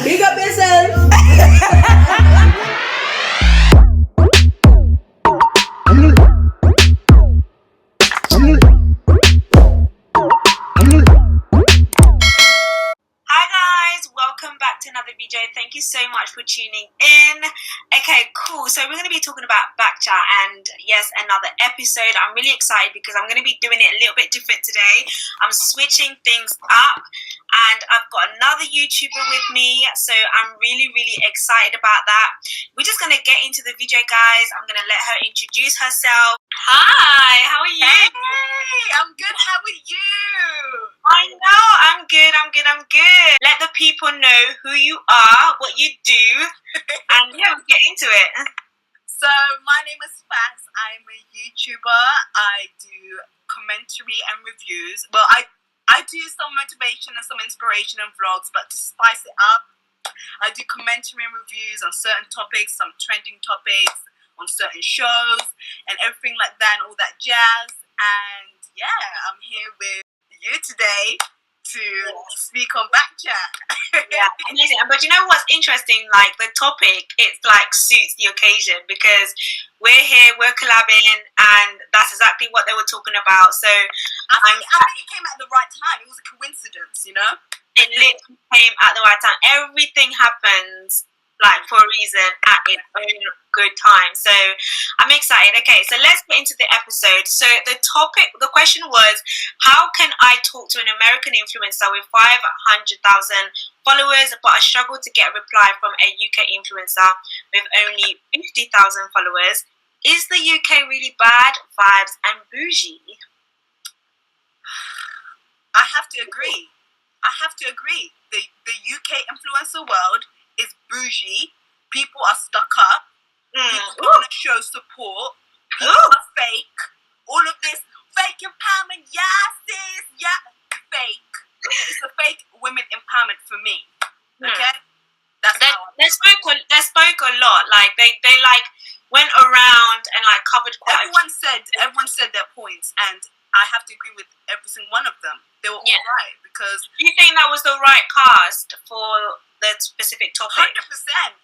Big up yourself. Hi guys, welcome back to another video. Thank you so much for tuning in. Okay, cool. So we're going to be talking about BKCHAT and yes, another episode. I'm really excited because I'm going to be doing it a little bit different today. I'm switching things up and I've got another YouTuber with me. So I'm really excited about that. We're just going to get into the video, guys. I'm going to let her introduce herself. Hi, how are you? Hey, I'm good. How are you? I know, I'm good. Let the people know who you are, what you do, and yeah, we'll get into it. So, my name is Fats. I'm a YouTuber. I do commentary and reviews. Well, I do some motivation and some inspiration and vlogs, but to spice it up, I do commentary and reviews on certain topics, some trending topics, on certain shows, and everything like that, and all that jazz. And yeah, I'm here with you today to speak on BKCHAT. Yeah, amazing. But you know what's interesting? Like the topic, it's like suits the occasion because we're here, we're collabing, and that's exactly what they were talking about. So I think it came at the right time. It was a coincidence, you know? It literally came at the right time. Everything happens like for a reason at its own good time. So I'm excited. Okay, so let's get into the episode. So the question was, how can I talk to an American influencer with 500,000 followers, but I struggle to get a reply from a UK influencer with only 50,000 followers? Is the UK really bad, vibes, and bougie? I have to agree. The UK influencer world is bougie. People are stuck up. People want to show support. People are fake. All of this fake empowerment. Yeah, sis. Yeah, fake. It's a fake women empowerment for me. Okay? That's how they spoke a lot. Like they like went around and like covered quite. Everyone said their points, and I have to agree with every single one of them. They were all right because. Do you think that was the right cast for the specific topic? 100%.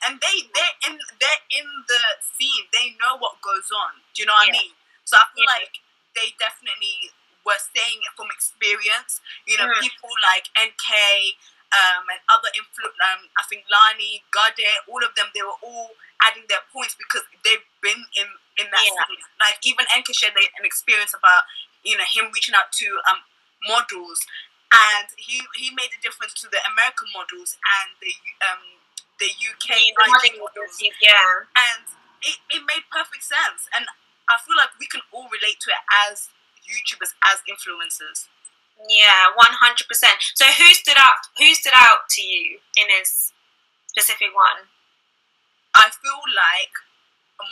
And they're in the scene. They know what goes on. Do you know what I mean? So I feel like they definitely were saying it from experience. You know, people like NK and other I think Lani, Gade, all of them, they were all adding their points because they've been in that scene. Like even NK shared an experience about, you know, him reaching out to models, and he made a difference to the American models and the UK models. And it made perfect sense, and I feel like we can all relate to it as YouTubers, as influencers. Yeah, 100%. So who stood out to you in this specific one? I feel like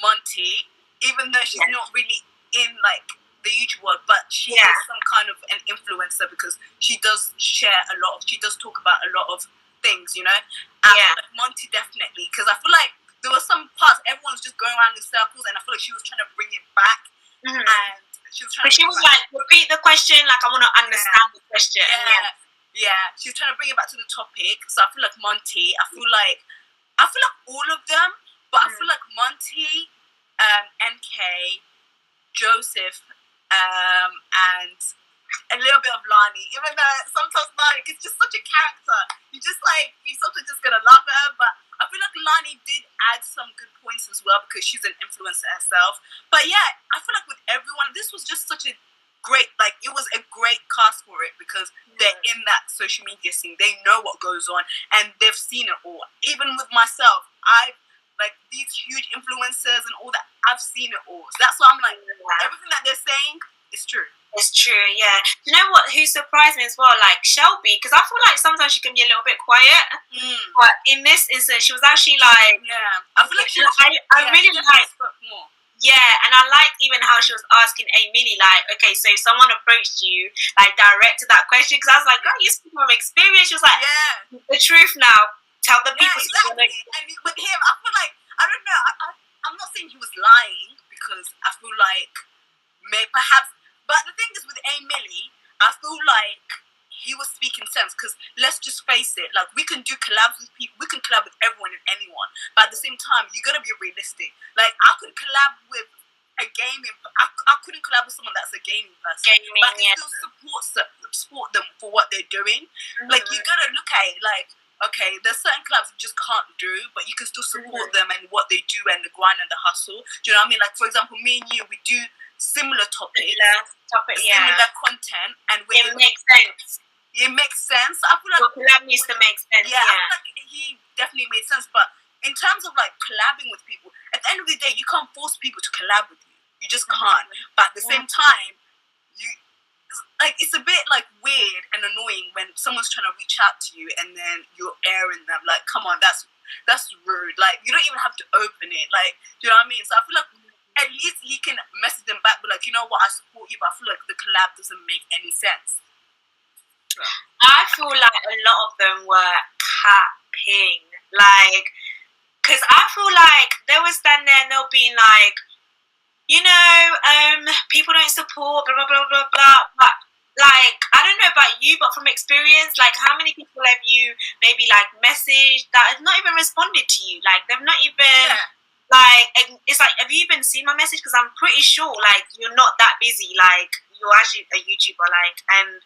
Monty, even though she's not really in like the YouTube world, but she is some kind of an influencer because she does share a lot. She does talk about a lot of things, you know. I feel like Monty definitely, because I feel like there were some parts everyone was just going around in circles, and I feel like she was trying to bring it back, and she was trying. But she was like, repeat the question, like I want to understand the question. Yeah, she was trying to bring it back to the topic. So I feel like Monty. I feel like all of them, but I feel like Monty, NK, Joseph, and a little bit of Lani. Even though sometimes Lani is just such a character, you sometimes just gonna love her. But I feel like Lani did add some good points as well because she's an influencer herself. But yeah, I feel like with everyone, this was just such a great, like it was a great cast for it because they're in that social media scene. They know what goes on and they've seen it all. Even with myself, like these huge influencers and all that, I've seen it all. So that's why I'm like, everything that they're saying is true. It's true, yeah. You know what? Who surprised me as well? Like Shelby, because I feel like sometimes she can be a little bit quiet, but in this instance, she was actually like, I feel like I really like more. Yeah, and I liked even how she was asking Millie, like, okay, so someone approached you, like, directed that question, because I was like, girl, you speak from experience. She was like, the truth now. Tell the people. Exactly. And with him, I feel like, I don't know, I'm not saying he was lying, because I feel like perhaps, but the thing is with Millie, I feel like he was speaking sense, because let's just face it, like, we can do collabs with people, we can collab with everyone and anyone, but at the same time, you gotta be realistic. Like, I could collab with a gaming, I couldn't collab with someone that's a gaming person, but I can still support them for what they're doing. Like, you gotta look at it like, okay, there's certain clubs you just can't do, but you can still support them and what they do and the grind and the hustle. Do you know what I mean? Like, for example, me and you, we do similar topics, similar content, and it makes sense. It makes sense. I feel like your collab needs to make sense. Yeah, I feel like he definitely made sense. But in terms of like collabing with people, at the end of the day, you can't force people to collab with you. You just can't. But at the same time, it's a bit like weird and annoying when someone's trying to reach out to you and then you're airing them. Like, come on, that's rude. Like, you don't even have to open it. Like, do you know what I mean? So I feel like at least he can message them back, but like, you know what, I support you, but I feel like the collab doesn't make any sense. I feel like a lot of them were capping, like, because I feel like they were standing there and they'll be like, you know, people don't support, blah, blah, blah, blah, blah, but, like, I don't know about you, but from experience, like, how many people have you maybe, like, messaged that have not even responded to you? Like, they've not even, like, it's like, have you even seen my message? Because I'm pretty sure, like, you're not that busy, like, you're actually a YouTuber, like, and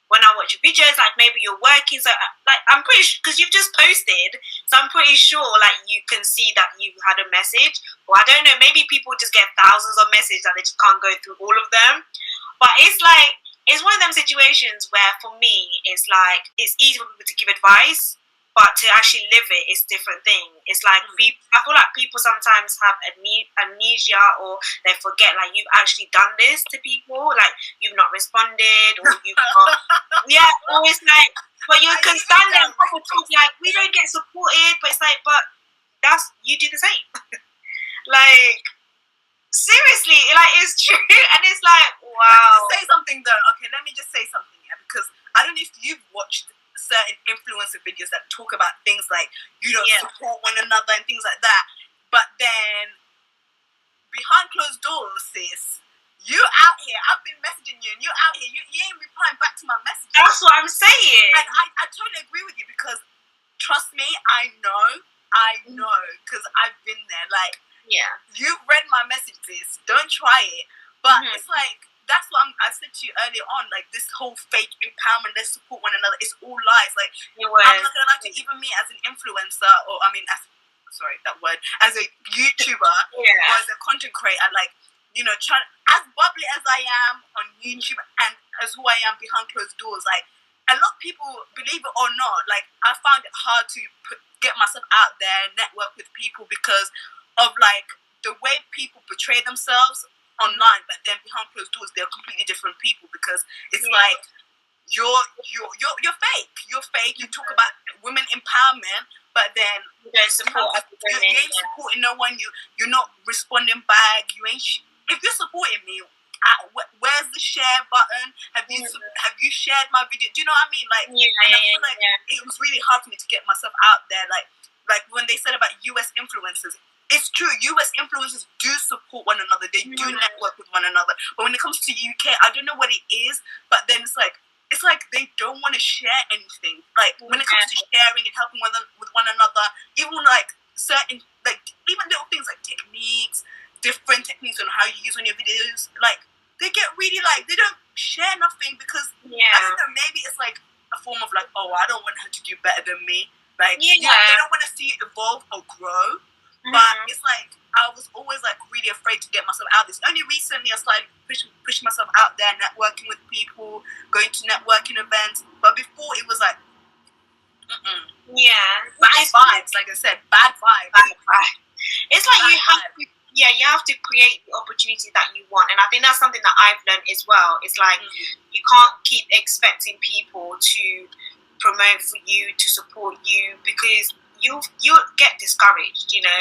when I watch your videos, like, maybe you're working, so, like, I'm pretty sure, because you've just posted, so I'm pretty sure, like, you can see that you had a message, or I don't know, maybe people just get thousands of messages that they just can't go through all of them, but it's like, it's one of them situations where, for me, it's like, it's easy for people to give advice, but to actually live it is a different thing. It's like, I feel like people sometimes have amnesia, or they forget, like, you've actually done this to people, like, you've not responded, or you've not, or it's like, but you can stand there and talk, like, we don't get supported, but it's like, but you do the same. Like, seriously, like, it's true, and it's like, wow. Let me just say something though, okay, let me just say something, because I don't know if you've watched certain influencer videos that talk about things like, you don't support one another and things like that, but then behind closed doors, sis, you out here, I've been messaging you and you're out here, you ain't replying back to my messages. That's what I'm saying. And I totally agree with you, because trust me, I know, because I've been there. Like, you've read my messages, don't try it, but it's like, that's what I said to you earlier on, like, this whole fake empowerment, let's support one another, it's all lies. Like, I'm not gonna lie to you, even me as an influencer, or I mean, as a YouTuber, or as a content creator, like, you know, as bubbly as I am on YouTube and as who I am behind closed doors, like, a lot of people, believe it or not, like, I found it hard to get myself out there, network with people, because of, like, the way people portray themselves online, but then behind closed doors they're completely different people, because it's like you're fake. You're fake. You talk about women empowerment, but then you don't support you ain't supporting no one. You're not responding back. You ain't. If you're supporting me, where's the share button? Have you shared my video? Do you know what I mean? Like, and I feel like it was really hard for me to get myself out there. Like when they said about US influencers. It's true, US influencers do support one another, they do network with one another, but when it comes to UK, I don't know what it is, but then it's like they don't want to share anything. Like, when it comes to sharing and helping with one another, even like certain, like, even little things like techniques, different techniques on how you use on your videos, like, they get really, like, they don't share nothing, because I don't know, maybe it's like a form of like, oh, I don't want her to do better than me, like, they don't want to see it evolve or grow. But it's like, I was always like really afraid to get myself out. It's only recently I started pushing myself out there, networking with people, going to networking events. But before it was like, bad vibes. Like I said, bad vibes. It's like you have to create the opportunity that you want, and I think that's something that I've learned as well. It's like you can't keep expecting people to promote for you, to support you, because you'll get discouraged, you know.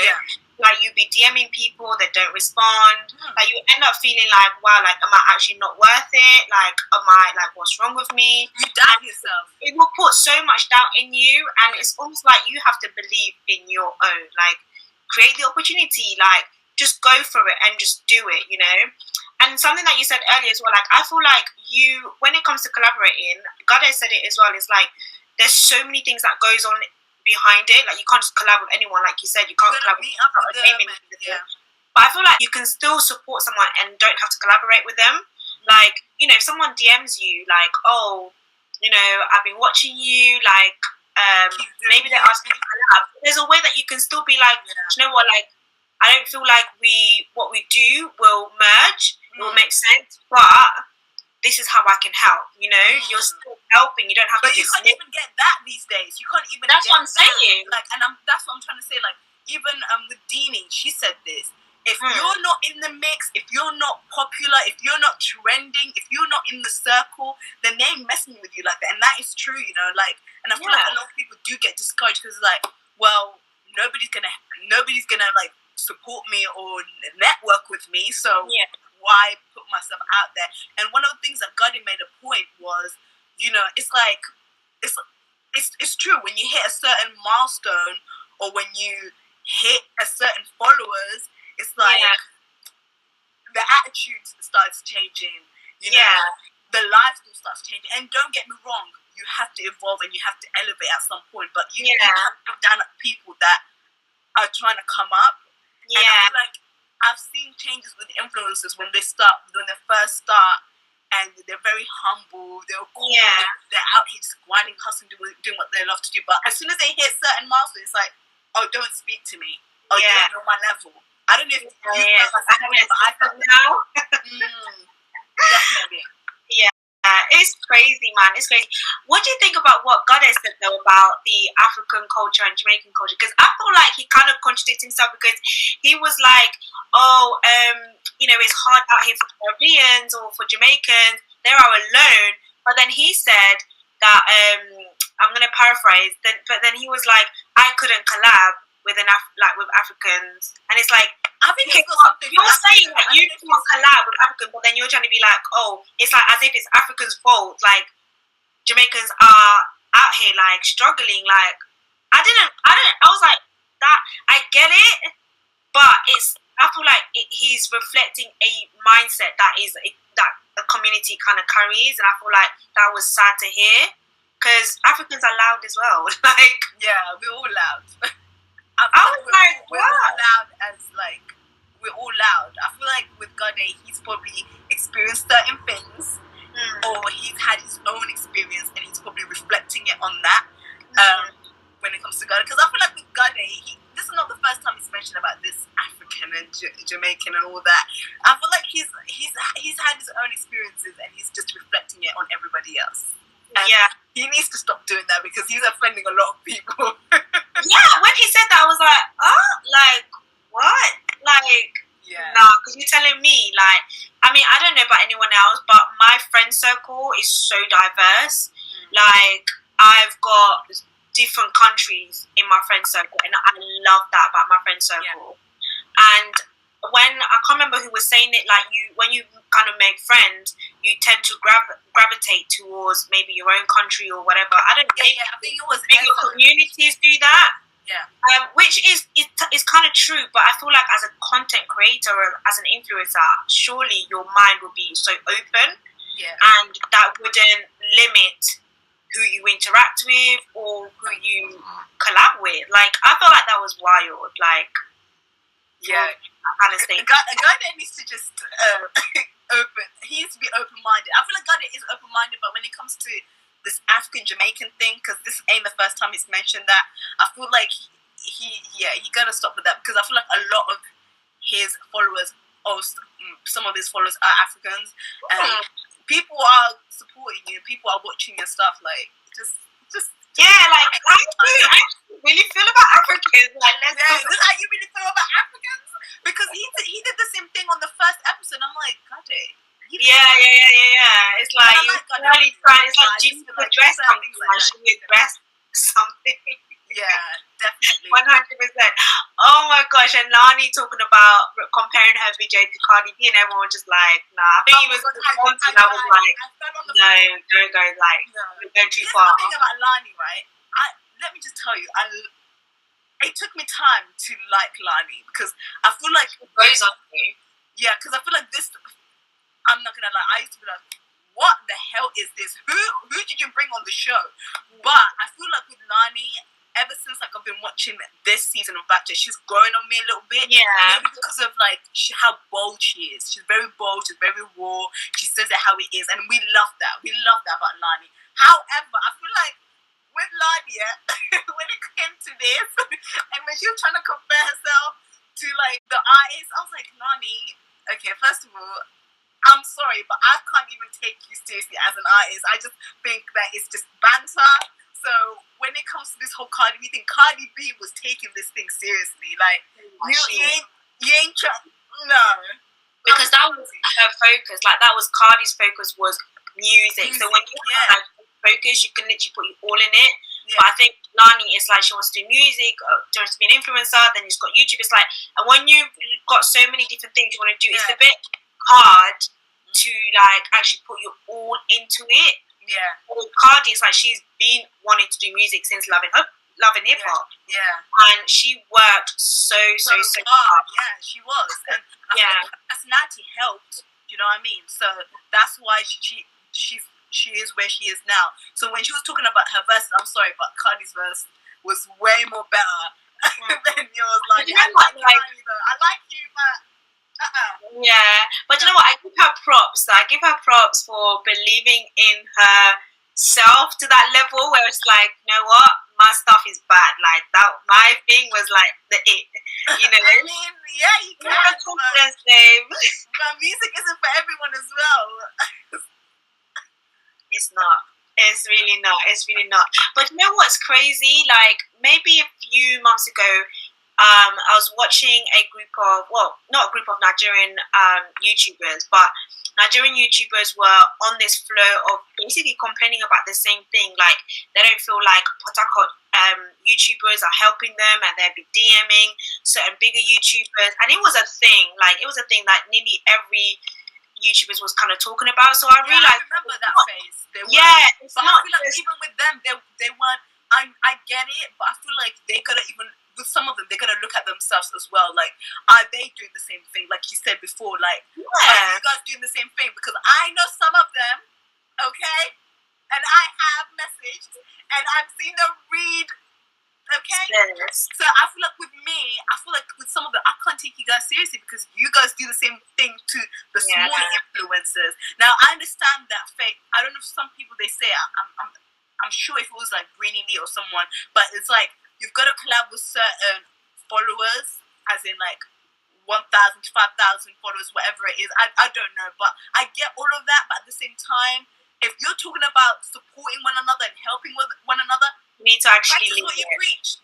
Like, you'll be DMing people that don't respond. Like, you end up feeling like, wow, like, am I actually not worth it? Like, am I, like, what's wrong with me? You doubt yourself. It will put so much doubt in you, and it's almost like you have to believe in your own. Like, create the opportunity, like, just go for it and just do it, you know. And something that you said earlier as well, like I feel like when it comes to collaborating, Gade said it as well. It's like there's so many things that goes on behind it. Like you can't just collab with anyone, like you said. You can't collab meet up with them. But I feel like you can still support someone and don't have to collaborate with them. Like, you know, if someone DMs you, like, oh, you know, I've been watching you, like, maybe they're asking to collab. There's a way that you can still be like, you know what, like, I don't feel like what we do will merge, it will make sense, but this is how I can help, you know? You're still helping, you don't have to. But you can't even get that these days. You can't even That's what I'm saying. Like, and that's what I'm trying to say. Like, even with Deanie, she said this. If you're not in the mix, if you're not popular, if you're not trending, if you're not in the circle, then they ain't messing with you like that. And that is true, you know, like, and I feel like a lot of people do get discouraged because it's like, well, nobody's gonna like support me or network with me, so why put myself out there? And one of the things that Gadi made a point was, you know, it's like, it's true, when you hit a certain milestone or when you hit a certain followers, it's like the attitude starts changing, you know, the lifestyle starts changing. And don't get me wrong, you have to evolve and you have to elevate at some point, but you can't look down at people that are trying to come up. And I feel like I've seen changes with influencers when they first start, and they're very humble, they're cool, they're out here just grinding, hustling, doing what they love to do. But as soon as they hit certain milestones, it's like, oh, don't speak to me. Oh, you don't know my level. I don't know if you felt like but I felt now. Definitely. Yeah, it's crazy, man. It's crazy. What do you think about what Gade said though about the African culture and Jamaican culture? Because I feel like he kind of contradicts himself, because he was like, oh, you know, it's hard out here for Caribbeans or for Jamaicans. They are alone. But then he said that, I'm going to paraphrase, but then he was like, I couldn't collab with with Africans, and it's like, I think it's got something. You're saying that you can't collab with Africans, but then you're trying to be like, oh, it's like as if it's Africans' fault. Like Jamaicans are out here like struggling. Like I was like that. I get it, but I feel like he's reflecting a mindset that a community kind of carries, and I feel like that was sad to hear, because Africans are loud as well. Like we're all loud. I was like, we're all loud as like, we're all loud. I feel like with Gade, he's probably experienced certain things, or he's had his own experience, and he's probably reflecting it on that when it comes to Gade. Because I feel like with Gade, this is not the first time he's mentioned about this African and Jamaican and all that. I feel like he's had his own experiences, and he's just reflecting it on everybody else. And he needs to stop doing that, because he's offending a lot of people. When he said that, I was like, oh, like, what? Like, nah, because you're telling me, like, I mean, I don't know about anyone else, but my friend circle is so diverse. Like, I've got different countries in my friend circle, and I love that about my friend circle. And when, I can't remember who was saying it, like, when you kind of make friends, you tend to gravitate towards maybe your own country or whatever. I don't know. I think it was maybe your communities do that. Which is kind of true, but I feel like as a content creator or as an influencer, surely your mind would be so open, and that wouldn't limit who you interact with or who you collab with. Like, I felt like that was wild. Like, kind of thing. A guy that needs to just he needs to be open-minded. I feel like God is open-minded, but when it comes to this African Jamaican thing, because this ain't the first time he's mentioned that, I feel like he gotta stop with that, because I feel like a lot of his followers, or some of his followers, are Africans, and people are supporting you, people are watching your stuff. Like, just like, I really feel about Africans. Like, this is how you really feel about Africans, because he did the same thing on the first episode. I'm like, God, It's like you're really trying. It's like you need to address something. Like, should we address something? Yeah, definitely. 100%. Oh my gosh, and Lani talking about comparing her video to Cardi B, and everyone was just like, nah. I think he was responsive, and I was like, no, don't go, like, you're going too far. The thing about Lani, right? Let me just tell you, it took me time to like Lani, because I feel like it goes on you. Yeah, because I feel like this I'm not gonna lie, I used to be like, what the hell is this? Who did you bring on the show? But I feel like with Lani, ever since like I've been watching this season of BKCHAT, she's growing on me a little bit. Yeah. Maybe because of like how bold she is. She's very bold. She's very raw. She says it how it is, and we love that. We love that about Lani. However, I feel like with Lani, when it came to this, and when she was trying to compare herself to like the artists, I was like, Lani, okay, first of all, I'm sorry, but I can't even take you seriously as an artist. I just think that it's just banter. So when it comes to this whole Cardi B thing, Cardi B was taking this thing seriously. Like, you ain't trying. No. Because that was her focus. Like, that was Cardi's focus, was music. So when you like focus, you can literally put you all in it. Yeah. But I think Lani is like, she wants to do music, she wants to be an influencer, then she's got YouTube. It's like, and when you've got so many different things you want to do, it's a bit hard to like actually put you all into it. Yeah. Well, Cardi is like, she's been wanting to do music since loving hip hop. Yeah. And she worked so hard. Yeah, she was. And I think her personality helped. Do you know what I mean? So that's why she is where she is now. So when she was talking about her verse, I'm sorry, but Cardi's verse was way more better than yours. Like, you know what, I like you, but yeah, but you know what? I give her props. I give her props for believing in herself to that level where it's like, you know what? My stuff is bad. Like that, my thing was like the it. You know. I mean, yeah, you can. Confidence, babe. But music isn't for everyone as well. It's not. It's really not. It's really not. But you know what's crazy? Like maybe a few months ago, I was watching a group of, well, not a group of Nigerian YouTubers, but Nigerian YouTubers were on this flow of basically complaining about the same thing. Like, they don't feel like Port Harcourt YouTubers are helping them, and they'll be DMing certain bigger YouTubers. And it was a thing. Like, it was a thing that nearly every YouTubers was kind of talking about. So I realized, I remember that phase. It's but not. I feel like even with them, they weren't. I get it, but I feel like they gotta even. With some of them, they're gonna look at themselves as well. Like, are they doing the same thing? Like you said before, like, are you guys doing the same thing? Because I know some of them, okay, and I have messaged and I've seen them read, okay. Yes. So I feel like with me, I feel like with some of them, I can't take you guys seriously because you guys do the same thing to the smaller influencers. Now I understand that fake. I don't know if some people they say I'm sure if it was like Greenie Lee or someone, but it's like. You've got to collab with certain followers, as in like 1,000 to 5,000 followers, whatever it is. I don't know, but I get all of that. But at the same time, if you're talking about supporting one another and helping with one another, you need to actually practice what you preach.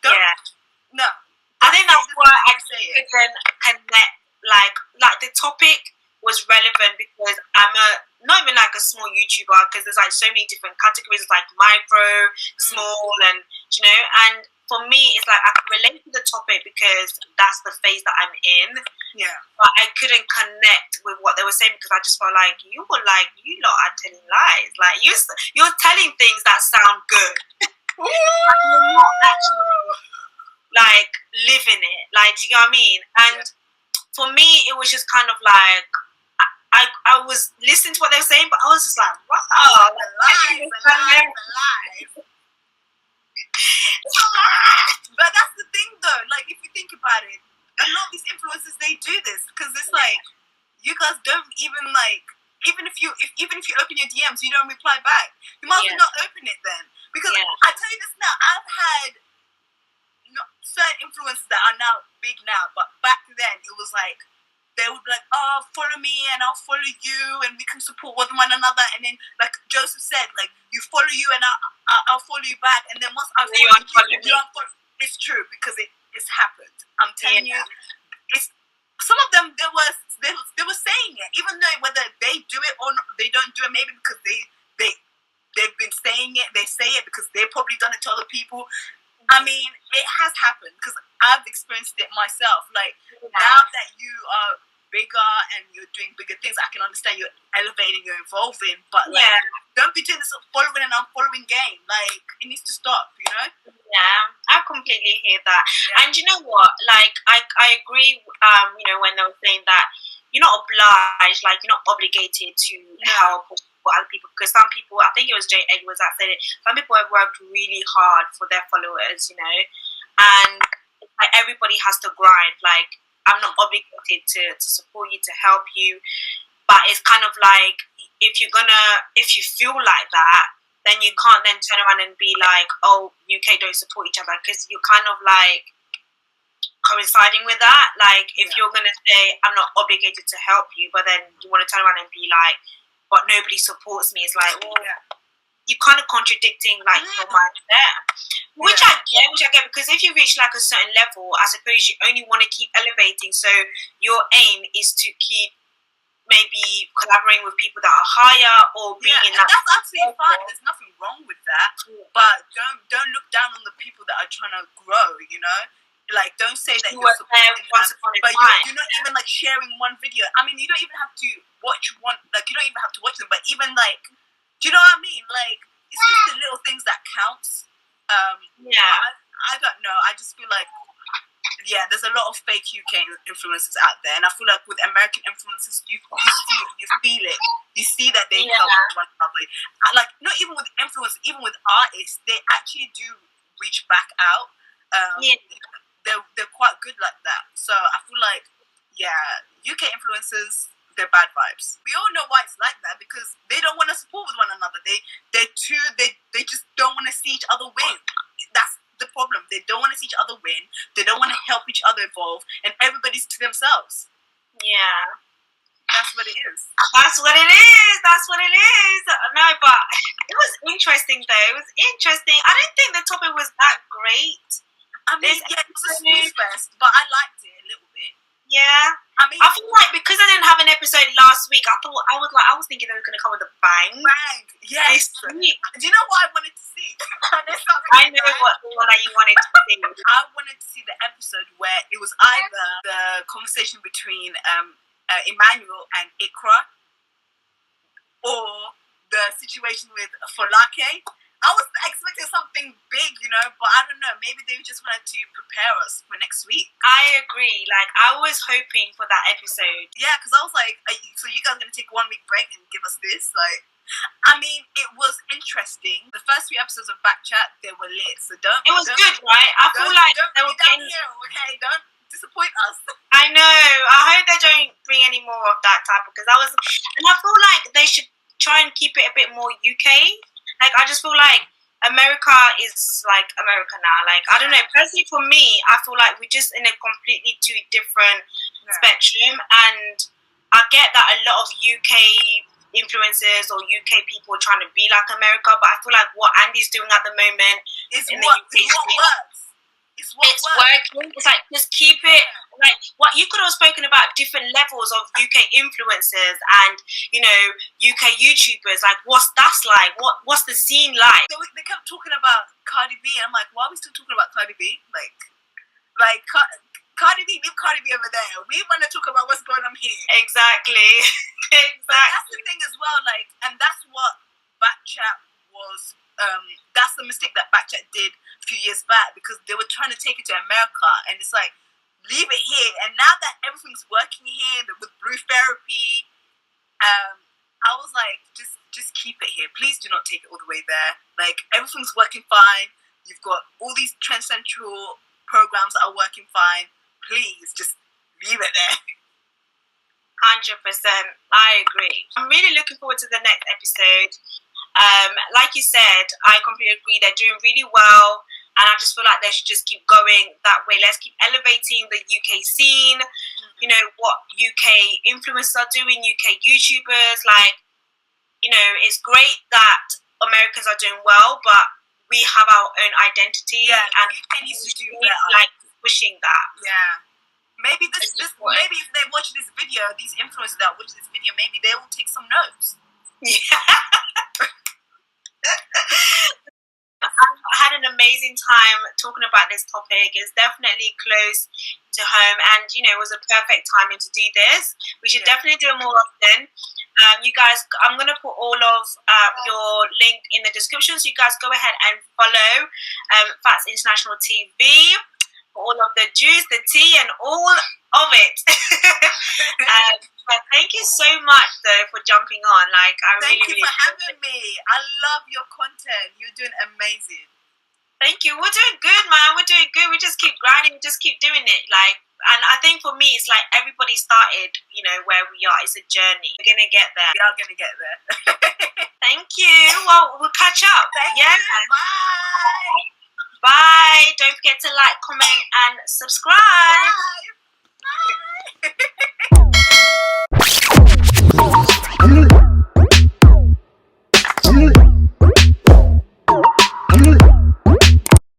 No. I think that's why I couldn't connect. Like the topic was relevant because I'm not even like a small YouTuber, because there's like so many different categories, like micro, small, and you know, and for me, it's like I can relate to the topic because that's the phase that I'm in. Yeah. But I couldn't connect with what they were saying because I just felt like you lot are telling lies. Like you're telling things that sound good. You're not actually like living it. Like, do you know what I mean? And for me, it was just kind of like I was listening to what they were saying, but I was just like, wow, the lies. But that's the thing though, like if you think about it, a lot of these influencers, they do this because it's like you guys don't even like, even if you open your DMs, you don't reply back. You might as well not open it then, because I tell you this now, I've had certain influencers that are now big now, but back then it was like they would be like, oh, follow me and I'll follow you and we can support one another. And then, like Joseph said, like, you follow you and I'll follow you back. And then once I follow you unfollow. It's true because it's happened. I'm telling you, it's some of them. They were saying it, even though whether they do it or not, they don't do it. Maybe because they've been saying it. They say it because they've probably done it to other people. I mean, it has happened because I've experienced it myself. Like, now that you are bigger and you're doing bigger things, I can understand you're elevating, you're evolving. But, like, don't be doing this following and unfollowing game. Like, it needs to stop, you know? Yeah, I completely hear that. Yeah. And you know what? Like, I agree, you know, when they were saying that you're not obliged, like you're not obligated to help for other people, because some people, I think it was Jay Edwards that said it, some people have worked really hard for their followers, you know, and like everybody has to grind. Like, I'm not obligated to support you, to help you, but it's kind of like, if you feel like that, then you can't then turn around and be like, oh, UK don't support each other, because you're kind of like coinciding with that. Like, if you're gonna say I'm not obligated to help you, but then you want to turn around and be like, but nobody supports me, it's like, well, you're kind of contradicting like your mind there. Which I get, because if you reach like a certain level, I suppose you only want to keep elevating. So your aim is to keep maybe collaborating with people that are higher, or being in that. That's absolutely fine. There's nothing wrong with that. But don't look down on the people that are trying to grow. You know, like, don't say that you're supporting them, but you're not even like sharing one video. I mean, you don't even have to watch one. Like, you don't even have to watch them. But even like, do you know what I mean? Like, it's just the little things that counts. I don't know. I just feel like, there's a lot of fake UK influencers out there, and I feel like with American influencers, you see it, you feel it, you see that they help one another. Like, not even with influencers, even with artists, they actually do reach back out. They're quite good like that. So I feel like, UK influencers, they're bad vibes. We all know why it's like that, because they don't want to support with one another. They just don't want to see each other win. That's the problem. They don't want to see each other win. They don't want to help each other evolve, and everybody's to themselves. Yeah, that's what it is. That's what it is. No, but it was interesting though. It was interesting. I didn't think the topic was that great. I mean, it was a snooze fest, but I liked it a little bit. Yeah. I mean, I feel like because I didn't have an episode last week, I was thinking they were going to come with a bang. Yes. Do you know what I wanted to see? I know what one that you wanted to see. I wanted to see the episode where it was either the conversation between Emmanuel and Ikra, or the situation with Folake. I was expecting something big, you know, but I don't know. Maybe they just wanted to prepare us for next week. I agree. Like, I was hoping for that episode. Yeah, because I was like, so you guys are going to take 1 week break and give us this? Like, I mean, it was interesting. The first 3 episodes of BKCHAT, they were lit. So It was good, right? I feel like they were getting here, okay? Don't disappoint us. I know. I hope they don't bring any more of that type, because and I feel like they should try and keep it a bit more UK. Like, I just feel like America is like America now. Like, I don't know. Personally, for me, I feel like we're just in a completely two different spectrum. And I get that a lot of UK influencers or UK people are trying to be like America, but I feel like what Andy's doing at the moment is what works. It's working. It's like, just keep it. Like, what you could have spoken about different levels of UK influencers and, you know, UK YouTubers. Like, what's that like? What's the scene like? They kept talking about Cardi B. I'm like, why are we still talking about Cardi B? Like Cardi B, leave Cardi B over there. We want to talk about what's going on here. Exactly. But that's the thing as well. Like, and that's what BKCHAT was. That's the mistake that BKCHAT did a few years back, because they were trying to take it to America, and it's like, leave it here. And now that everything's working here with Blue Therapy, I was like, just keep it here. Please do not take it all the way there. Like, everything's working fine. You've got all these Trend Central programs that are working fine. Please just leave it there. 100%. I agree. I'm really looking forward to the next episode. Like you said, I completely agree. They're doing really well, and I just feel like they should just keep going that way. Let's keep elevating the UK scene. You know, what UK influencers are doing, UK YouTubers. Like, you know, it's great that Americans are doing well, but we have our own identity. Yeah, and UK needs to do better. Like, pushing that. Yeah. Maybe maybe if they watch this video, these influencers that watch this video, maybe they will take some notes. Yeah. I had an amazing time talking about this topic. It's definitely close to home, and you know, it was a perfect timing to do this. We should definitely do it more often. You guys, I'm going to put all of your link in the description, so you guys go ahead and follow Fats International TV for all of the juice, the tea, and all of it. But thank you so much, though, for jumping on. Like, I Thank really, you for having me. I love your content. You're doing amazing. Thank you. We're doing good, man. We're doing good. We just keep grinding. We just keep doing it. Like, and I think for me, it's like everybody started, you know, where we are. It's a journey. We're gonna get there. We are gonna get there. Thank you. Well, we'll catch up. Thank you. Bye. Bye. Don't forget to like, comment, and subscribe. Bye.